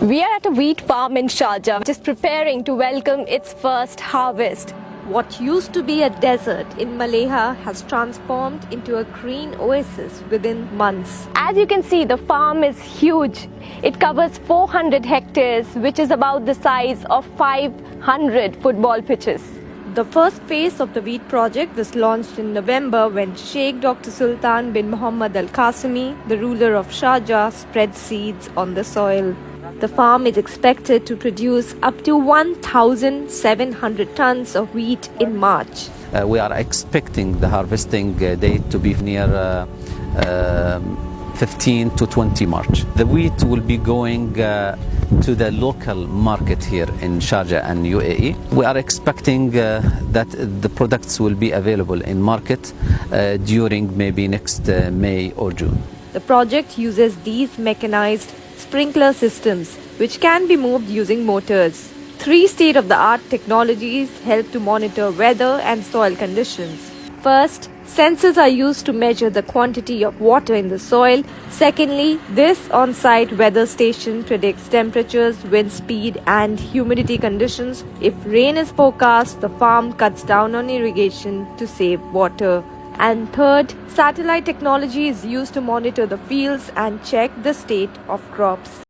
We are at a wheat farm in Sharjah, which is preparing to welcome its first harvest. What used to be a desert in Maleha has transformed into a green oasis within months. As you can see, the farm is huge. It covers 400 hectares, which is about the size of 500 football pitches. The first phase of the wheat project was launched in November when Sheikh Dr. Sultan bin Muhammad Al Qasimi, the ruler of Sharjah, spread seeds on the soil. The farm is expected to produce up to 1,700 tons of wheat in March. We are expecting the harvesting date to be near 15 to 20 March. The wheat will be going to the local market here in Sharjah and UAE. We are expecting that the products will be available in market during maybe next May or June. The project uses these mechanized sprinkler systems, which can be moved using motors. 3 state-of-the-art technologies help to monitor weather and soil conditions. First, sensors are used to measure the quantity of water in the soil. Secondly, this on-site weather station predicts temperatures, wind speed, and humidity conditions. If rain is forecast, the farm cuts down on irrigation to save water. And third, satellite technology is used to monitor the fields and check the state of crops.